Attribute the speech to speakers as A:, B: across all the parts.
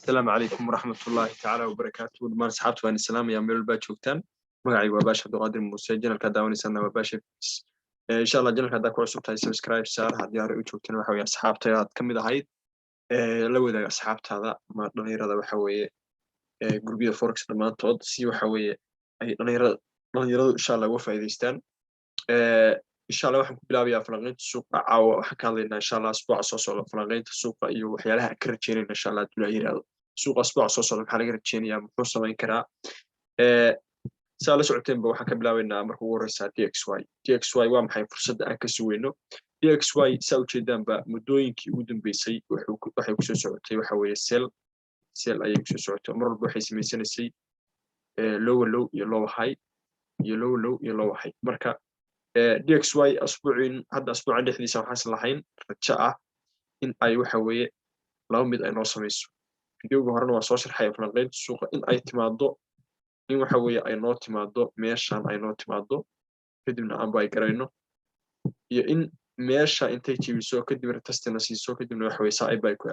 A: السلام عليكم ورحمة الله تعالى وبركاته دمان أصحابتي وأنا السلام يا ميل الباجوكتان مقعي وباش عبد القادر موسى جنرال كداوني سنة وباش إن شاء الله جنرال كدا كورس وبتاعي سبسكرايب صار هاد ياري وجوكتان وحوي أصحابتي هاد كم إذا هاي لو إذا أصحابتي هذا ما نهير هذا وحوي جروبية فوركس لما تود سي وحوي أي نهير إن شاء الله وفا إذيستان إن شاء الله waxaan ku bilaabayaa falanqaynta suuqa caawa waxaan ka hadlaynaa insha Allah asbuuca soo socda falanqaynta suuqa iyo waxyaalaha ka rajeynayna insha Allah dula yiraahdo suuqa asbuuca soo socda maxaa laga rajeynayaa muxuu samayn karaa saa la socoteenba waxaan ka bilaabaynaa marka ugu horeysa DXY waa maxay fursadda aan ka sugayno DXY saa ujeedaanba muddooyinkii ugu dambeysay waxay kusoo socotay waxa weeye sell ayay kusoo socotay mar walba waxay samaysanaysay lower low iyo lower high iyo lower low iyo lower high marka DXY asbuucin hadda asbuucan dhexdiisa waxaan lahayn rajo ah in ay waxa weeye laba mid ay noo samayso videoga horena waa soo sharxay falanqaynta suuqa in ay timaado in waxa weeye ay noo timaado meeshan ay noo timaado kadibna aan bay garayno iyo in meesha intay jibiso kadib retestina siiso kadibna waxa weeye saa ay bay ku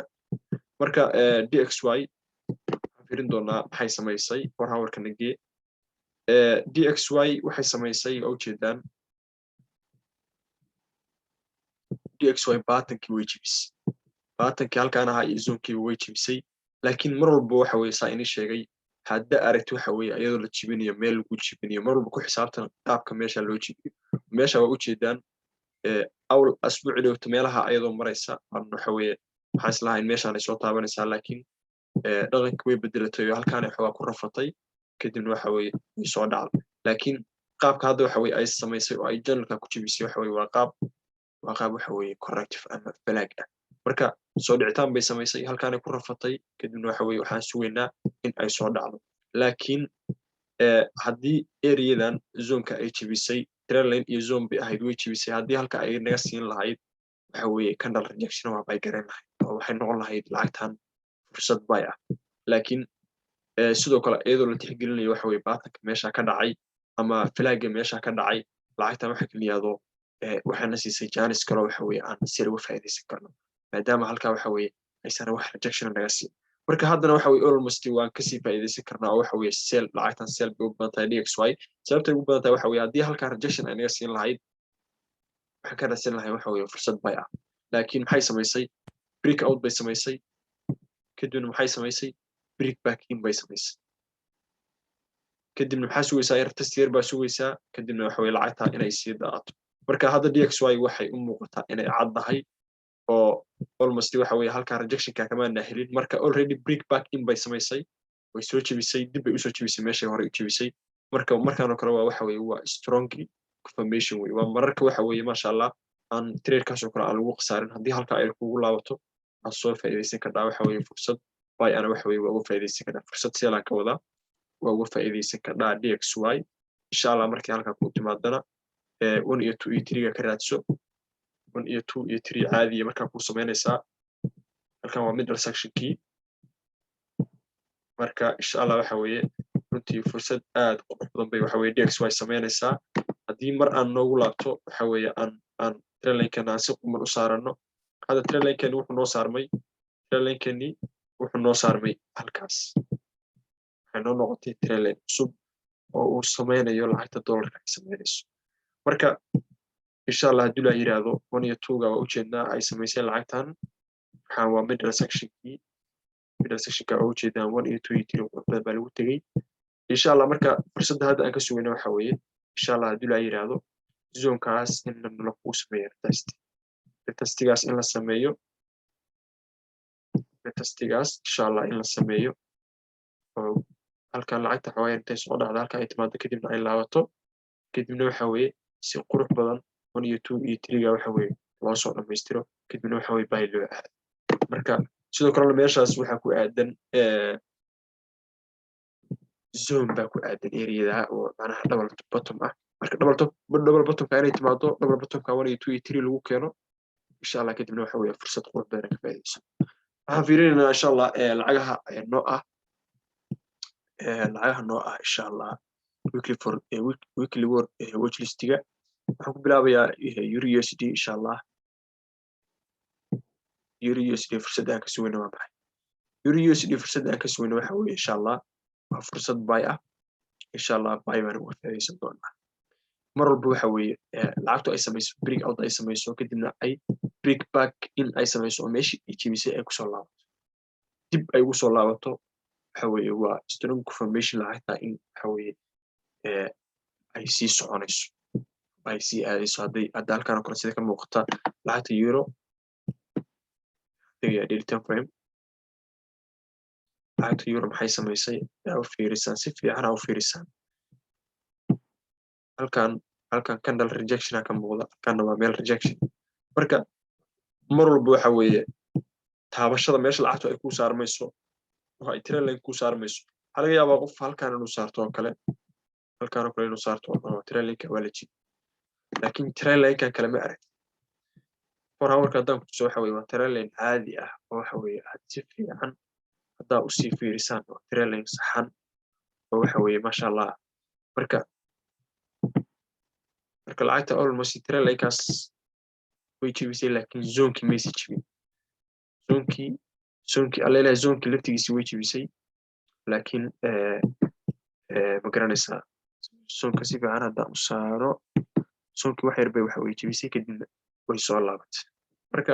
A: marka DXY waxaan fiirin doonaa maxay samaysay war hawarka nagee DXY waxay samaysay oo jeedaan DXY batankii way jibisay batankii halkaan ahaa iyo zoonkii way jibisay laakiin mar walba waxa weeye saa inii sheegay hadda aragti waxa weeye iyadoo la jibinayo meel lagu jibinayo mar walba ku xisaabtan qaabka meesha loo jibiyo meesha waa u jeedaan awl asbuuci dhowto meelaha iyadoo maraysa waxa weeye waxaan islahayn meeshaan ay soo taabanaysaa laakiin dhaqanka way bedelatay oo halkaan ay xogaa ku rafatay kadibna waxa weeye way soo dhacday laakiin qaabka hadda waxa weeye ay samaysay oo ay janalka ku jibisay waxa weeye waa qaab waxa weeye corrective ama flag ah marka soo dhicitaan bay samaysay halkaan ay ku rafatay kadibna waxa weeye waxaan sugaynaa in ay soo dhacdo laakiin haddii areadan zoonka ay jibisay trendline iyo zone bay ahayd way jibisay haddii halka ay naga siin lahayd waxa weeye candle rejection waa bay garan lahayd oo waxay noqon lahayd lacagtan fursad bay ah laakiin sidoo kale iyadoo la tixgelinayo waxa weeye baatanka meesha ka dhacay ama flagga meesha ka dhacay lacagtan waxa kaliyaado waxaana siisay jaanis kale waxa weeye aan si uga faa'iideysan karno maadaama halka waxa weeye aysan wax rejection naga siin marka haddana waxa weeye almost waan ka sii faa'iideysan karnaa oo waxa weeye sell lacagtan sell bay u badan tahay DXY sababta ugu badan tahay waxa weeye haddii halka rejection ay naga siin lahayd waxaan ka raadsan lahayn waxa weeye fursad bay ah laakiin maxay samaysay break out bay samaysay kadibna maxay samaysay break back in bay samaysay kadibna maxaa sugaysaa yar test yar baa sugaysaa kadibna waxa weeye lacagta inay sii daato marka hadda DXY waxay u muuqataa inay caddahay oo almost waxa weeye halka rejectionka kama helin marka already break back in bay samaysay way soo jibisay dib bay u soo jibisay meeshay hore u jibisay marka markaan kale waa waxa weeye waa strong confirmation way waa mararka waxa weeye ma sha Allah aan trade kaas oo kale aan lagu qasaarin haddii halka ay kugu laabato aad soo faa'iideysan kartaa waxa weeye fursad bay ana waxa weeye waa uga faa'iideysan kartaa fursad si la ka wada waa uga faa'iideysan kartaa DXY insha Allah markii halka ku timaadana 1 iyo 2 iyo 3 ka raadso 1 iyo 2 iyo 3 caadi markaa ku sameynaysaa halkan waa middle section key marka insha Allah waxa weeye runtii fursad aad qurux badan bay waxa weeye DXY sameynaysaa haddii mar aan noogu laabto waxa weeye aan trendline-kan aan si quman u saarano hadda trendline-kan wuxuu noo saarmay halkaas waxay noo noqotay trendline cusub oo uu sameynayo lacagta dollarka ay sameynayso marka insha Allah hadii la yiraahdo 1 iyo 2 ga waa u jeednaa ay samaysay lacagtan waxaan waa middle section ka oo jeedaan 1 iyo 2 iyo 3 baa lagu tagay insha Allah marka fursadda hadda aan ka sugayno waxa weeye insha Allah hadii la yiraahdo zoonkaas in la ku sameeyo testigaas in la sameeyo testigaas insha Allah in la sameeyo oo halka lacagta xawaayan intay soo dhacdo halka ay timaado kadibna ay laabato kadibna waxa weeye si qurux badan 1 iyo 2 iyo 3 ga waxa weeye loo soo dhameystiro kadibna waxa weeye bay loo aad marka sidoo kale meeshaas waxa ku aadan zone baa ku aadan area oo macnaha double bottom ah marka double bottom ka inay timaado double bottom ka 1 iyo 2 iyo 3 lagu keeno insha Allah kadibna waxa weeye fursad qurux badan ka faa'iideyso waxaan fiirinaynaa insha Allah lacagaha noo ah insha Allah weekly watch listiga waxaan ku bilaabayaa euro USD insha Allah euro USD fursadda ka sugayna waa maxay euro USD fursad aan ka sugayno waxa weeye insha Allah waa fursad buy ah insha Allah buy baan uga faa'iideysan doonaa mar walba waxa weeye lacagtu ay samayso break out ay samayso kadibna ay break back in ay samayso oo meeshii ay jebisay ay kusoo laabato dib ay ugu soo laabato waxa weeye waa strong confirmation lacagta in waxa weeye ay sii soconayso ay sii aadayso hadda halkaan oo kale sida ka muuqata lacagta euro daily time frame lacagta euro maxay samaysay u fiirisaan si fiican u fiirisaan halkan candle rejection ka muuqda halkaana waa meel rejection marka mar walba waxa weeye taabashada meesha lacagtu ay ku saarmayso oo ay trend line ku saarmayso waxa laga yaabaa qof halkaan inuu saarto oo kale halkaan oo kale inuu saarto oo trend line waa la jid laakiin trend line kan kale ma arag for hourka haddaan ku tuso waxa weeye waa trend line caadi ah oo waxa weeye aad si fiican haddaa usii fiirisaan oo trend line saxan oo waxa weeye maasha Allah marka lacagta almost trend line kaas way jebisay laakiin zonkii maysi jebin zonkii alleela zonkii laftigiisii way jebisay laakiin ma garanaysaa zonka si fiican haddaan u saaro zonkii wax yar bay waxa way jebisay kadibna way soo laabatay marka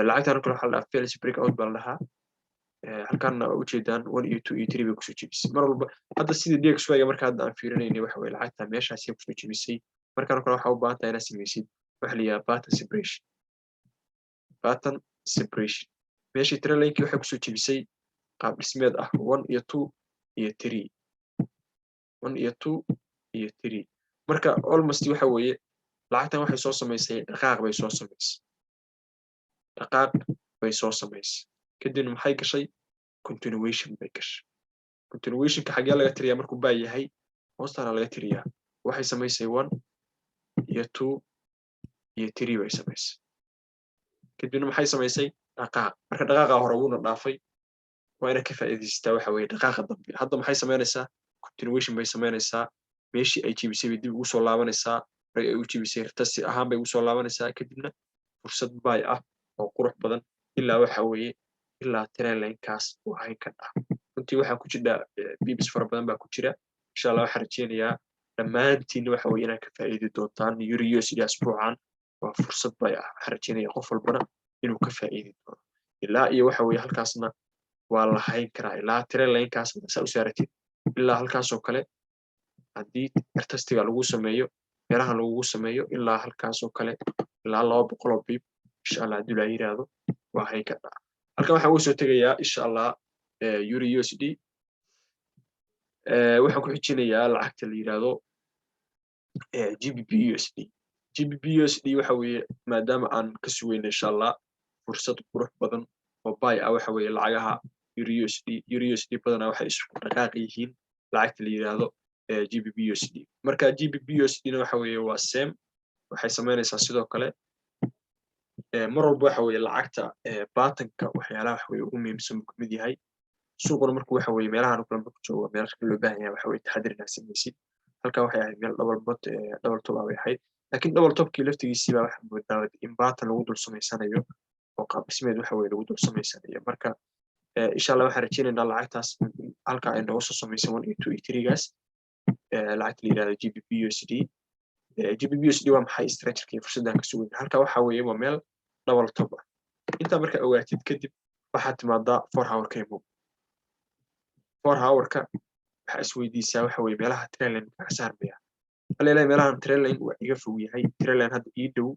A: lacagtan kale waxaa la dhahaa fails break out baa la dhahaa halkaana waa ujeedaan 1 iyo 2 iyo 3 bay kusoo jebisay mar walba hadda sidii DXY marka hadda aan fiirinaynay waxa weeye lacagta meeshaas ay kusoo jebisay markaan kale waxa u baahan tahay inaad samaysid waxa la yiraahdaa pattern separation meeshii trend line-kii waxay kusoo jebisay qaab dhismeed ah 1 iyo 2 iyo 3 1 iyo 2 iyo 3 marka almost waxa weeye lacagtan waxay soo samaysay dhaqaaq bay soo samaysay kadibna maxay gashay continuation bay gashay continuation ka xagee laga tiriyaa markuu baa yahay hoostana laga tiriyaa waxay samaysay 1 iyo 2 iyo 3 bay samaysay kadibna maxay samaysay dhaqaaq marka dhaqaaqa hore uuna dhaafay waa inaad ka faa'iidaystaa waxa weeye dhaqaaqa dambe hadda maxay samaynaysaa continuation bay samaynaysaa meeshii ay jebisay bay dib ugu soo laabanaysaa ay u jebisay rtasi ahaan bay ugu soo laabanaysaa kadibna fursad buy ah oo qurux badan ilaa waxa weeye ilaa trend line-kaas oo hay ka ah runtii waxaa ku jira bibs fara badan baa ku jira insha Allah waxaan rajeynayaa dhammaantiin waxa weeye inaad ka faa'iidi doontaan euro USD asbuucan waa fursad buy ah waxaan rajeynayaa qof walbana inuu ka faa'iidi doono ilaa iyo waxa weeye halkaasna waa la hayn karaa ilaa trend line-kaas saa u saaratid ilaa halkaas oo kale haddii artastiga lagu sameeyo meelaha lagu sameeyo ilaa halkaas oo kale ilaa 200 oo bib insha Allah haddii la yiraahdo waa hay ka dhaca halkan waxaan ugu soo tegayaa insha Allah euro USD waxaan ku xijinayaa lacagta la yiraahdo GBP USD waxa weeye maadaama aan ka sugayno insha Allah fursad qurux badan oo buy ah waxa weeye lacagaha euro USD badanaa waxay isku dhaqaaq yihiin lacagta la yiraahdo GBP USD marka GBP USD na waxa weeye waa same waxay samaynaysaa sidoo kale mar walba waxa weeye lacagta baatanka waxyaalaha waxa weeye ugu muhiimsan uu kamid yahay suuquna markuu waxa weeye meelahan kale markuu joogo meelaha loo baahan yahay waxa weeye taxadir inaad samaysid halkan waxay ahayd meel double top ay ahayd laakiin double topkii laftigiisii baa waxa moodaa in baatan lagu dul samaysanayo oo qaab dhismeed waxa weeye lagu dul samaysanayo marka insha Allah waxaan rajeynaynaa lacagtaas halka ay nooga soo samaysan 1 iyo 2 iyo 3 gaas lacagta la yiraahdo GBP USD waa maxay structure-kii fursaddan ka sugayna halka waxa weeye waa meel double top ah inta marka ogaatid kadib waxaad timaadaa 4 hour kaymo 4 hour-ka waxa isweydiisaa waxa weeye meelaha trend line ka saarmaya haleelay meelahan trend line waa iga fog yahay trend line hadda ii dhow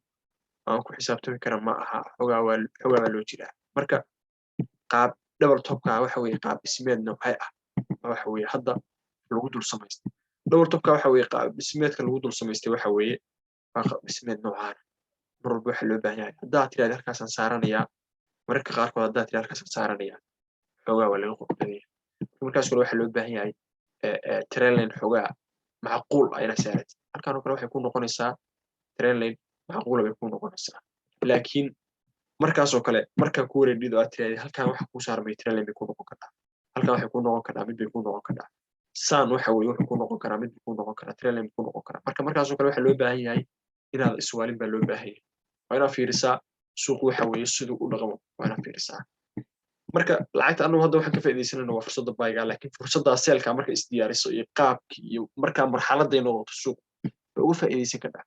A: aan ku xisaabtami kara ma aha xogaa waa loo jiraa marka qaab double top-ka waxa weeye qaab dhismeed noocay ah waxa weeye hadda lagu dul samaystay double top-ka waxa weeye qaab dhismeedka lagu dul samaystay waxa weeye qaab dhismeed noocaan mar walba waxa loo baahan yahay haddaad tiraahdo halkaasaan saaranayaa mararka qaarkood haddaad tiraahdo halkaasaan saaranayaa xogaa waa laga qodbadaya markaas kale waxa loo baahan yahay trend line xogaa macquul ah inaad saaratid halkaan oo kale waxay ku noqonaysaa trend line macquul bay ku noqonaysaa laakiin markaas oo kale markaa ku wareegdido aad tiraahdo halkaan waxa ku saarmay trend line bay ku noqon kartaa halkaan waxay ku noqon kartaa mid bay ku noqon kartaa saan waxa weeye wuxuu ku noqon karaa mid ku noqon karaa trend line ku noqon karaa markaas oo kale waxa loo baahan yahay inaad iswaalin baa loo baahan yahay waa inaad fiirisaa suuq waxa weeye siduu u dhaqmo waa inaad fiirisaa marka lacagta anagu hadda waxaan ka faa'iidaysanayna waa fursadda buyga laakiin fursadda seelka marka isdiyaariso iyo qaabki iyo markaa marxaladday noqoto suuq way uga faa'iidaysan kartaa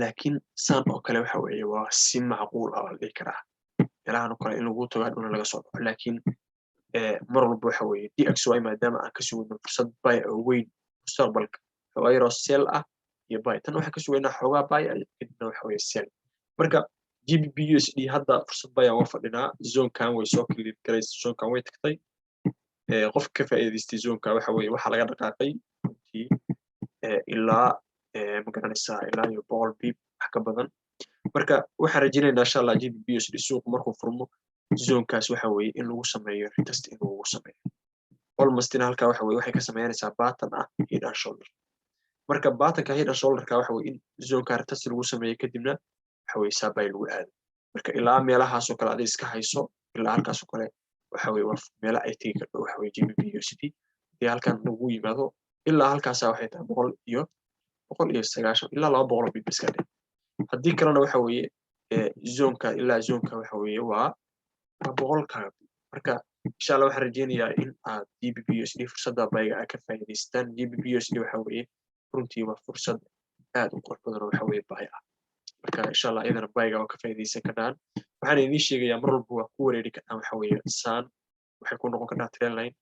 A: laakiin saan oo kale waxa weeye waa si macquul ah la dhihi karaa meelahan oo kale in lagu tago hadhowna laga soo baxo laakiin mar walba waxa weeye DXY maadaama aan ka sugayno fursad buy oo weyn mustaqbalka xoogaa yaroo sell ah iyo buy tan waxaan ka sugaynaa xoogaa buy ah kadibna waxa weeye sell marka GBP USD hadda fursad buy aan uga fadhinaa zonekan way soo clear garaysa zonekan way tagtay qof ka faa'iidaystay zoneka waxa weeye waxaa laga dhaqaaqay runtii ilaa ma garanaysaa ilaa iyo 100 pip wax ka badan marka waxaan rajaynaynaa insha Allah GBP USD suuq markuu furmo zonekaas waxa weeye in lagu sameeyo retest in lagu sameeyo almost in halka waxa weeye waxay ka sameynaysaa pattern ah head and shoulder marka patternka head and shoulder ka waxa weeye in zoneka retest lagu sameeyo kadibna waxa weeye saabay lagu aado marka ilaa meelahaas oo kale aad iska hayso ilaa halkaas oo kale waxa weeye waa meela ay tagi karto waxa weeye GBP USD ee halkan lagu yimaado ilaa halkaas waxay tahay 190 ilaa 200 pip iska dhig haddii kalena waxa weeye zoneka ilaa zoneka waxa weeye waa 100 marka insha Allah waxaan rajaynayaa in aad GBP USD fursadda buyga aad ka faa'iidaystaan GBP USD waxa weeye runtii waa fursad aad u qurux badan oo waxa weeye buy ah marka insha Allah iyadana buyga oo ka faa'iidaysan karaan waxaan idin sheegayaa mar walba waa ku wareeri kartaa waxa weeye saan waxay ku noqon kartaa trend line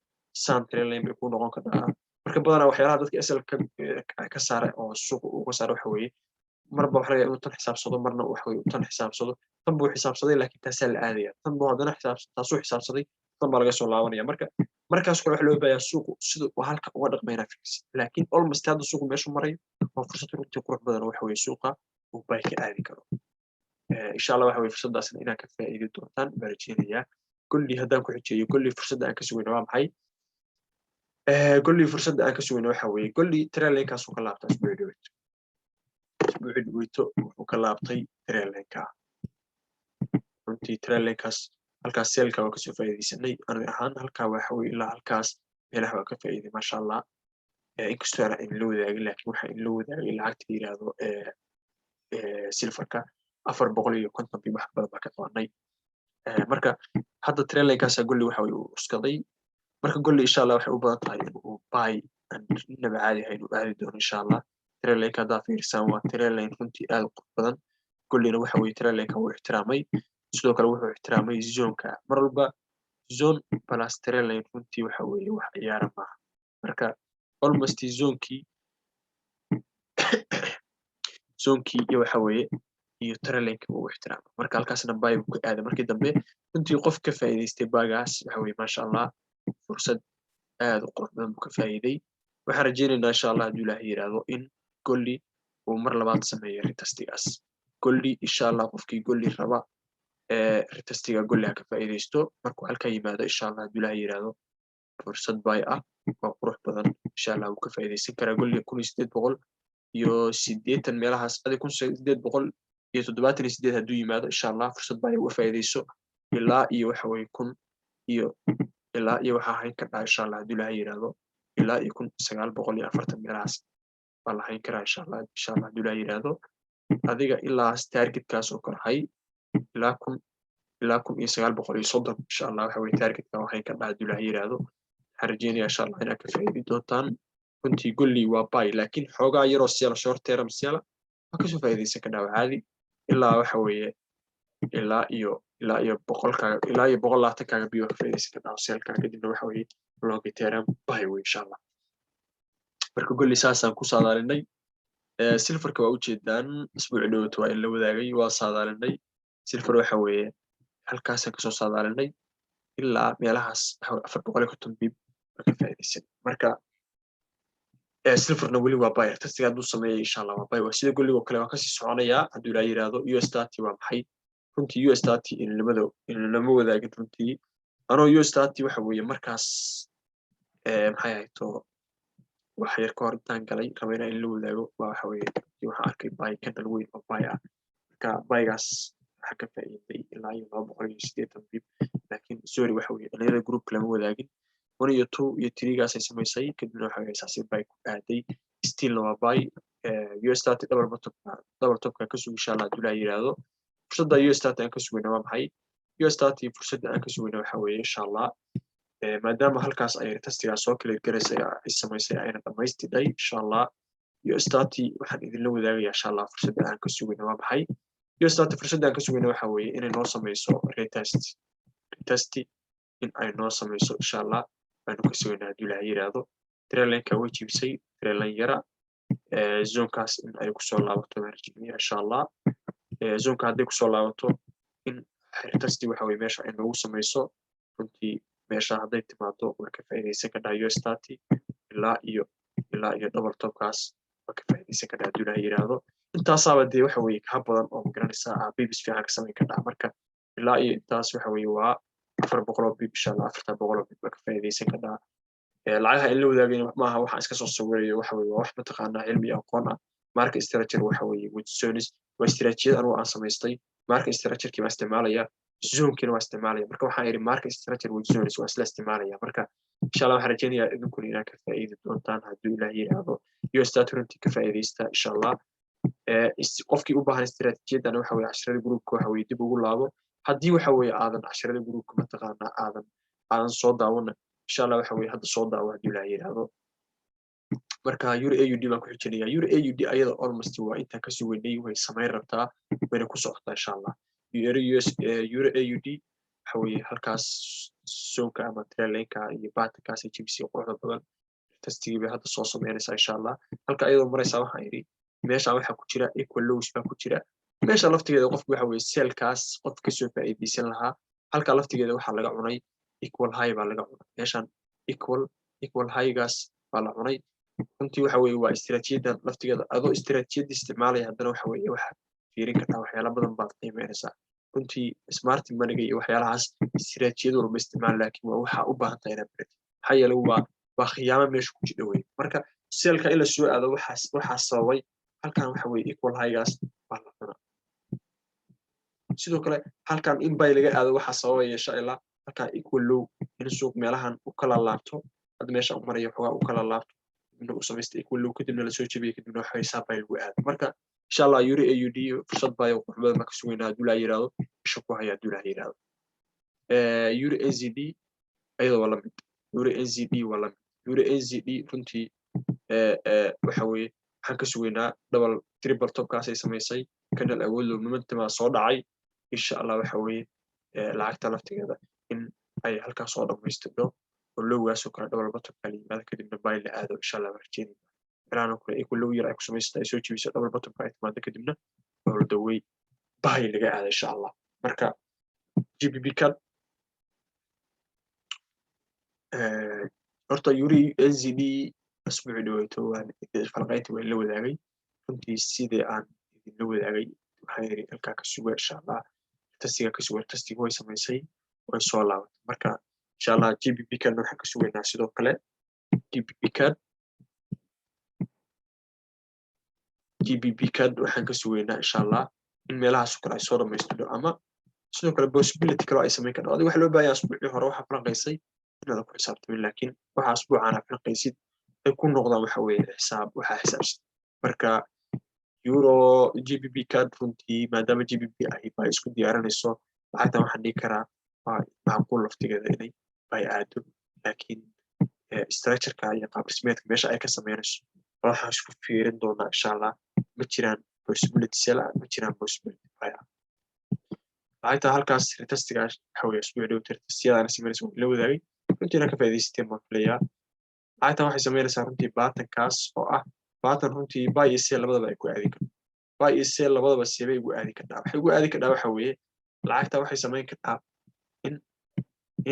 A: saan trend line bay ku noqon kartaa marka badanaa waxyaalaha dadka SL ka saara oo suuqa uga saara waxa weeye marba waxa laga inuu tan xisaabsado marna waxa weeye tan xisaabsado tan buu xisaabsaday laakiin taasaa la aadaya tan buu haddana taasuu xisaabsaday tan baa laga soo laabanaya marka markaas kale waxa loo baahanyaa suuqu sida uu halka uga dhaqmayna fix laakiin almost hadda suuqu meeshu maray waa fursad runtii qurux badan waxa weeye suuqa uu bay ka aadi karo insha Allah waxa weeye fursaddaasna inaad ka faa'iidi doontaan baan rajaynayaa kulli haddaan ku xijeeyo kulli fursadda aan ka sugayno waa maxay kulli fursadda aan ka sugayno waxa weeye kulli trailinkaas uu ka laabtaa isbuucii dhaweyto wuxuu ka laabtay trailinka runtii trailinkaas halkaas seelka waa kasoo faa'iidaysanay aniga ahaan halkaa waxa weeye ilaa halkaas meelaha waa ka faa'iiday maasha Allah inkastoo aan la wadaagin laakiin waxaa in la wadaagay lacagta la yiraahdo silfarka 450 pip wax badan baa ka qabanay marka hadda trailinkaas golli waxa weeye uu uskaday marka golli insha Allah waxay u badan tahay inuu buy and naba caadi ahayn uu aadi doono insha Allah trailinka haddaa fiirsaan waa trailin runtii aad u qurux badan gollina waxa weeye trailinka uu ixtiraamay sidoo kale wuxuu ixtiraamay zoneka mar walba zone plus trailin runtii waxa weeye wax ciyaara maaha marka almost zonkii iyo waxa weeye iyo trailinka uu ixtiraamay marka halkaasna buy uu ka aaday markii dambe runtii qof ka faa'iidaystay buygaas waxa weeye maasha Allah fursad aad u qurux badan buu ka faa'iiday waxaan rajaynaynaa insha Allah hadduu Ilaahay yiraahdo in golli uu mar labaad sameeyo retestigaas golli insha Allah qofkii golli raba retestiga golli ha ka faa'iidaysto markuu halka yimaado insha Allah hadduu Ilaahay yiraahdo fursad buy ah oo qurux badan insha Allah uu ka faa'iidaysan karaa golli 1800 iyo 80 meelahaas 1878 hadduu yimaado insha Allah fursad buy uga faa'iidayso ilaa iyo waxa weeye 1000 iyo ilaa iyo waxa hayn ka dhaa insha Allah hadduu Ilaahay yiraahdo ilaa iyo 1940 meelahaas baa la hayn karaa insha Allah hadduu Ilaahay yiraahdo adiga ilaa targetkaas oo kale hay ilaa 1930 insha Allah waxa weeye targetka waxay ka dhaa hadduu Ilaahay yiraahdo waxaan rajaynayaa insha Allah inaad ka faa'iidi doontaan runtii golli waa buy laakiin xoogaa yaroo seel short term seel waa kasoo faa'iidaysan karnaa caadi ilaa waxa weeye ilaa iyo 120 kaaga biyo ka faa'iidaysan karnaa seelka kadibna waxa weeye long term buy way insha Allah marka golli saasaan ku saadaalinay silfarka waa ujeedaan isbuuci dhawaato waa in la wadaagay waa saadaalinay silfar waxa weeye halkaasaan kasoo saadaalinay ilaa meelahaas 450 pip ka faa'iidaysan marka silfarna weli waa buy testiga hadduu sameeyo insha Allah waa buy waa sida golliga oo kale waa kasii soconayaa hadduu Ilaahay yiraahdo USDT waa maxay runtii USDT in lama wadaagin runtii anoo USDT waxa weeye markaas maxay ahayto wax yar ka hor intaan galay rabayna in la wadaago waxa weeye waxaan arkay buy candle weyn oo buy ah marka buygaas waxa ka faa'iiday ilaa iyo 280 pip laakiin sorry waxa weeye dhalinyarada group lama wadaagin 1 iyo 2 iyo 3 gaas ay samaysay kadibna waxa weeye saasi buy ku aaday still waa buy USDT double top ka sugo insha Allah hadduu Ilaahay yiraahdo fursadda USDT aan ka sugayna waa maxay USDT fursadda aan ka sugayna waxa weeye insha Allah maadaama halkaas ay retestigaa soo kala garaysay ay samaysay ayna dhamaystiday insha Allah USDT waxaan idinla wadaagayaa insha Allah fursadda aan ka sugayna waa maxay USDT fursadda aan ka sugayna waxa weeye inay noo samayso retest in ay noo samayso insha Allah aynu ka sugaynaa haddii Ilaahay yiraahdo trailenka way jibisay trailen yara zonkaas in ay kusoo laabato marjiniya insha Allah zonka hadday kusoo laabato in retesti waxa weeye meesha ay noogu samayso runtii meesha hadday timaado way ka faa'iidaysan kartaa USDT ilaa iyo double topkaas way ka faa'iidaysan kartaa haddii Ilaahay yiraahdo intaasaaba dee waxa weeye ka badan oo magaranaysaa bibis fiican ka samayn kartaa marka ilaa iyo intaas waxa weeye waa 400 bib insha Allah 400 bib ka faa'iidaysan kartaa lacagaha in la wadaagayna maaha waxaan iska soo sawirayo waxa weeye waa wax mataqaanaa cilmi iyo aqoon ah marka structure waxa weeye Woodson's waa istiraatiijiyad anigu aan samaystay marka structure-kii baan isticmaalaya zoomkiina waa isticmaalaya marka waxaan iri marka structure Woodson's waa isla isticmaalaya marka insha Allah waxaan rajaynayaa idinkuna inaad ka faa'iidi doontaan haddii Ilaahay yiraahdo USDT runtii ka faa'iidaysta insha Allah qofkii u baahan istiraatiijiyadan waxa weeye casharada groupka waxa weeye dib ugu laabo haddii waxa weeye aadan casharada groupka mataqaanaa aadan soo daawana insha Allah waxa weeye hadda soo daawo haddii Ilaahay yiraahdo marka Euro AUD baan ku xijinaya Euro AUD ayada almost waa inta ka sugaynay way samayn rabtaa wayna ku socotaa insha Allah Euro AUD waxa weeye halkaas soonka ama trailenka iyo batankaas ay jibisay quruxda badan testigii bay hadda soo samaynaysaa insha Allah halka ayadoo maraysaa waxaan iri meesha waxa ku jira equal lows baa ku jira meesha laftigeeda qofku waxa weeye selkaas qof ka soo faa'iideysan lahaa halka laftigeeda waxa laga cunay equal high baa laga cunay meeshan equal high gaas baa la cunay runtii waxa weeye waa istiraatiijiyadan laftigeeda adoo istiraatiijiyad isticmaalaya haddana waxa weeye waxa fiirin kartaa waxyaalo badan baad qiimeynaysaa runtii smart money iyo waxyaalahaas istiraatiijiyad walba isticmaal laakiin waa waxa u baahan tahay inaad barato maxaa yeelay waa khiyaamo meesha ku jira weeye marka selka in la soo aado waxaa sababay halkan waxa weeye equal high gaas baa la cunaa sidoo kale halkan in bay laga aado waxaa sababaya insha Allah halkan equal low in suuq meelahan u kala laabto hadda meesha u marayo xogaa u kala laabto inuu samaystay equal low kadibna la soo jabiyay kadibna waxa xisaab bay lagu aado marka insha Allah Euro AUD fursad baa qurux badan ma ka sugaynaa haddii Ilaahay yiraahdo isha ku haya haddii Ilaahay yiraahdo Euro NZD ayada waa la mid Euro NZD waa la mid Euro NZD runtii waxa weeye waxaan ka sugaynaa double triple topkaas ay samaysay kanal awood loo momentum soo dhacay insha Allah waxa weeye lacagta laftigeeda in ay halkaas soo dhamaystirto oo lowgaas oo kale double bottom kale yimaado kadibna buy la aado insha Allah warjeedin ilaana kule equal low yar ay ku samaysay ay soo jibisay double bottom ka timaado kadibna all the way buy laga aado insha Allah marka GBP card horta Euro NZD asbuuci dhawaato waan falqaynta way la wadaagay runtii sidii aan idin la wadaagay waxaan yiri halka ka sugo insha Allah testiga way samaysay way soo laabatay marka insha Allah GBP kan waxaan ka sugaynaa sidoo kale GBP kan waxaan ka sugaynaa insha Allah in meelahaas kale ay soo dhamaystirto ama sidoo kale possibility kale ay samayn karto adiga wax loo baahan yahay asbuuci hore waxa falqaysay inaad ku xisaabtamo laakiin waxa asbuucana falqaysid ay ku noqdaan waxa weeye waxa xisaabsan marka Euro GBP card runtii maadaama GBP ay baa isku diyaarinayso lacagtan waxaan dhihi karaa waa macquul laftigeeda inay bay aado laakiin structure-ka iyo qaab dhismeedka meesha ay ka sameynayso waxaan isku fiirin doonaa insha Allah ma jiraan possibility sell ma jiraan possibility buy lacagta halkaas retestiga waxa weeye isbuuc dhow testiyada sameynayso la wadaagay runtii ka faa'iidaysteen ma filayaa lacagtan waxay sameynaysaa runtii batankaas oo ah batan runtii buy iyo sell labadaba ay ku aadi karto buy iyo sell labadaba seebay ugu aadi kartaa waxay ugu aadi kartaa waxa weeye lacagta waxay sameyn kartaa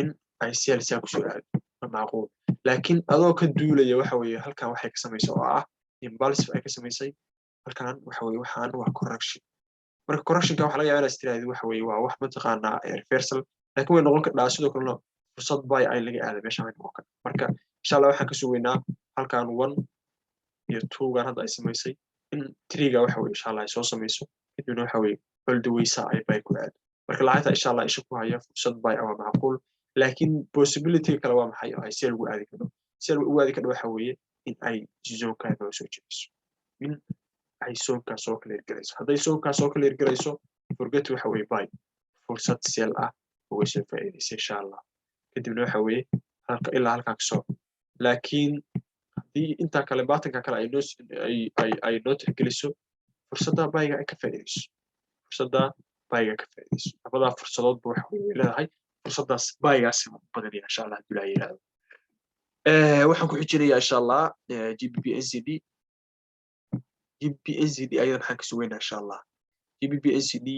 A: in ay sell saa ku soo aado macquul laakiin adoo ka duulaya waxa weeye halkan waxay ka sameysay oo ah impulsive ay ka sameysay halkan waxa weeye waxaan waa correction marka correctionka waxa laga yaabaa inaad tiraahdo waxa weeye waa wax mataqaanaa reversal laakiin way noqon kartaa sidoo kalena fursad buy ay laga aado meesha way noqon kartaa marka insha Allah waxaan ka sugaynaa halkan 1 iyo 2 gan hadda ay samaysay in 3 ga waxa weeye insha Allah ay soo samayso kadibna waxa weeye all the way saa ay buy ku aado marka lacagta insha Allah isha ku haya fursad buy ama macquul laakiin possibility kale waa maxay ay sell ugu aadi karto sell ugu aadi karto waxa weeye in ay zone-ka noo soo jebiso in ay zone-ka soo clear garayso hadday zone-ka soo clear garayso forget waxa weeye buy fursad sell ah uga soo faa'iidaysa insha allah kadibna waxa weeye ilaa halkaa kasoo laakiin haddii intaa kale baatanka kale ay noo tixgeliso fursadda bayga ay ka faa'iidayso labadaa fursadoodba waxa way leedahay fursaddaas baygaas badanaya insha allah haddii ilaahay yiraahdo waxaan ku xijinayaa insha allah GBP NZD ayada maxaan ka sugaynaa insha allah GBP NZD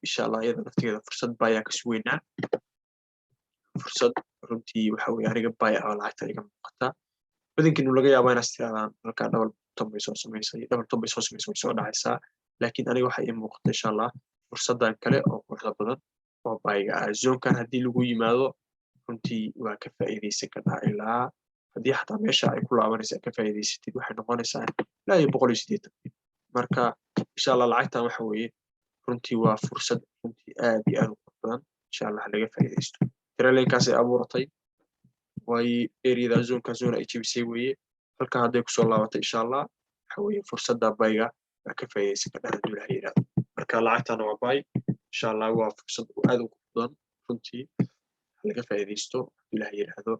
A: insha allah iyada naftigeeda fursad bayaa ka sugaynaa fursad runtii waxa weeye aniga baya oo lacagta iga muuqata badankiinu laga yaabaa inaad tirahdaan halkaa double top bay soo samaysay way soo dhacaysaa laakiin aniga waxa ii muuqata insha allah fursaddan kale oo quruxda badan oo bayga ah zoonkan haddii lagu yimaado runtii waa ka faa'iidaysan kartaa ilaa haddii xataa meesha ay ku laabanaysa ka faa'iidaysatid waxay noqonaysaa ilaa iyo 180 marka insha allah lacagtan waxa weeye runtii waa fursad runtii aad iyo aad u qurux badan insha allah laga faa'iidaysto tirooyinkaas ay abuuratay way eriyada zoonka zoona ay jebisay weeye halka hadday kusoo laabatay insha allah waxa weeye fursadda bayga waa ka faa'iidaysan kartaa haddii ilaahay yiraahdo marka lacagtana waa bay insha allah waa fursad aad u qurux badan runtii laga faa'iidaysto haddii ilaahay yiraahdo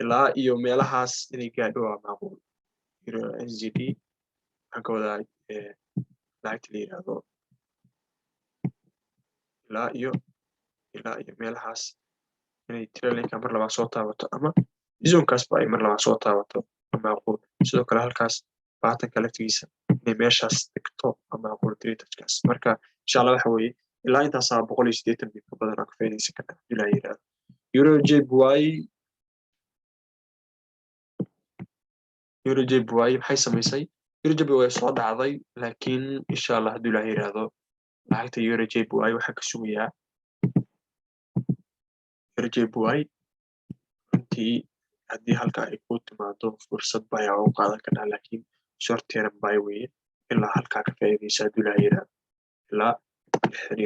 A: ilaa iyo meelahaas inay gaadho waa macquul NZD waxaan ka wadaa lacagta la yiraahdo ilaa iyo meelahaas inay tirooyinka mar labaad soo taabato ama zoonkaasba ay mar labaad soo taabato waa macquul sidoo kale halkaas baatanka laftigiisa inay meeshaas dhigto waa macquul tritachkaas marka insha allah waxa weeye ilaa intaasaa 180 bib ka badan aan ka faa'iidaysan karnaa haddii ilaahay yiraahdo EuroJPY maxay samaysay EuroJPY way soo dhacday laakiin insha allah haddii ilaahay yiraahdo lacagta EuroJPY waxaa ka sugayaa EuroJPY runtii haddii halka ay ku timaado fursad baya ugu qaadan karnaa laakiin short term buy weeye ilaa halkaa ka faa'iidaysa haddii ilaahay yiraahdo ilaa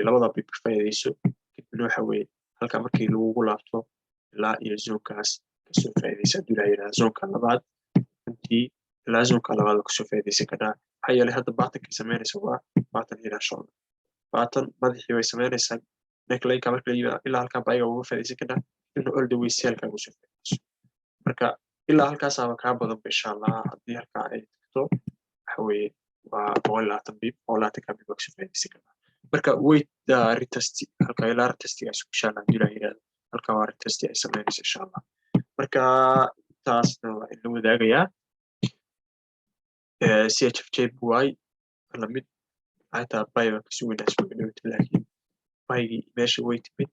A: labada bib ka faa'iidayso kadibna waxa weeye halka markii lagugu laabto ilaa iyo zoonkaas kasoo faa'iidaysa haddii ilaahay yiraahdo zoonka labaad runtii ilaa zoonka labaad kasoo faa'iidaysan karnaa maxaa yeelay hadda baatankay samaynaysa waa baatan hirashoon baatan madaxii way samaynaysaa necklineka marka la yimaado ilaa halkaa bayga uga faa'iidaysan karnaa kadibna all the way si halkaa uga soo faa'iidayso marka ilaa halkaasaaba kaa badanba insha allah haddii halkaa ay tagto waxa weeye waa 120 bib kasoo faa'iidaysan karnaa marka wait retest halka ilaa retestigaas insha allah haddii ilaahay yiraahdo halkaa waa retesti ay samaynaysa insha allah marka taasna waa in la wadaagayaa CHFJPY lamid xataa bayba ka sugaynaa soo dhawata laakiin baygii meesha way timid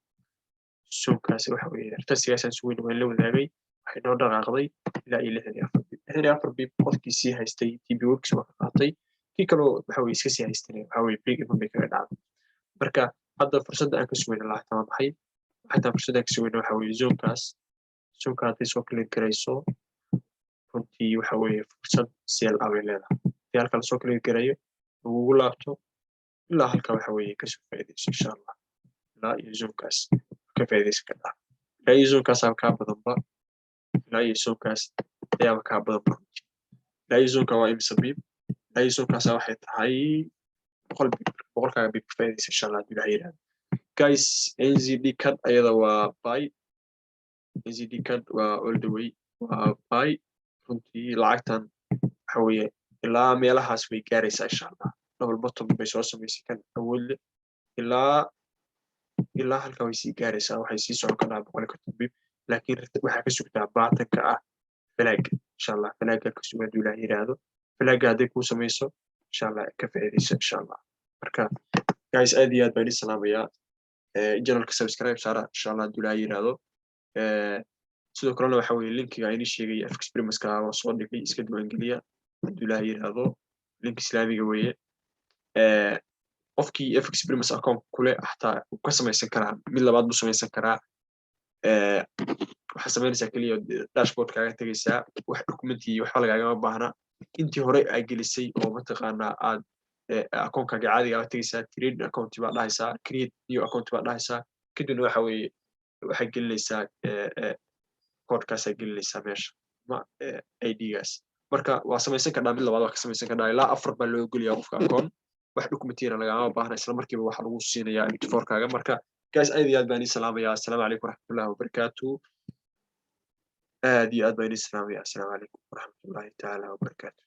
A: zoonkaasi waxa weeye retestigaasaan sugayna waa in la wadaagay waxay noo dhaqaaqday ilaa iyo 64 bib qofkii sii haystay TB Works waa ka qaatay kii kaloo waxa weeye iska sii haystay waxa weeye big even bay kaga dhacday marka hadda fursadda aan ka sugayna lacagta waa maxay xataa fursadda aan ka sugayna waxa weeye zoonka hadday soo kala garayso runtii waxa weeye fursad seel ah bay leedahay haddii halka lasoo kala garayo lagugu laabto ilaa halka waxa weeye kasoo faa'iidayso insha allah ilaa iyo zoonkaas ka faa'iidaysan kartaa ilaa iyo zoonkaasaa kaa badanba ilaa iyo zoonkaas ayaaba kaa badanba ilaa iyo zoonka waa imisa bib ilaa iyo zoonkaasa waxay tahay 100 bib ka faa'iidaysa insha allah haddii ilaahay yiraahdo guys NZD kan ayada waa buy NZD kan waa all the way waa buy runtii lacagtan waxa weeye ilaa meelahaas way gaaraysaa insha allah double bottom bay soo samaysay kan awood leh ilaa halka way sii gaaraysaa waxay sii socon kartaa 150 bib laakiin waxaa ka sugtaa baatanka ah falaaga insha allah falaaga ka sugan haddii ilaahay yiraahdo falaaga hadday kuu samayso insha allah ka faa'iidayso insha allah marka guys aad iyo aad baan idin salaamayaa channelka subscribe saara insha allah haddii ilaahay yiraahdo sidoo kalena waxa weeye linkiga ayni sheegay FX Primus-ka waa soo dhigay iska diiwaangeliya haddii ilaahay yiraahdo link islaamiga weeye qofkii FX Primus account kule xataa uu ka samaysan karaa mid labaad buu samaysan karaa waxaa samaynaysaa keliya dashboard kaaga tegaysaa wax documentii waxba lagaagama baahna intii hore ay gelisay oo mataqaanaa aad account-kaaga caadiga ah tegaysaa trading account baa dhahaysaa create new account baa dhahaysaa kadibna waxa weeye waxay gelinaysaa koodkaasaa gelinaysaa meesha ma ID-gaas marka waa samaysan karnaa mid labaad waa ka samaysan karnaa ilaa 4 baa loo geliyaa qofka account wax documentina lagama baahna isla markiiba waxa lagu siinayaa MT4-kaaga marka guys aad iyo aad baan idin salaamayaa assalaamu calaykum waraxmatullahi wabarakaatu aad iyo aad baan idin salaamayaa assalaamu calaykum waraxmatullahi tacaala wabarakaatu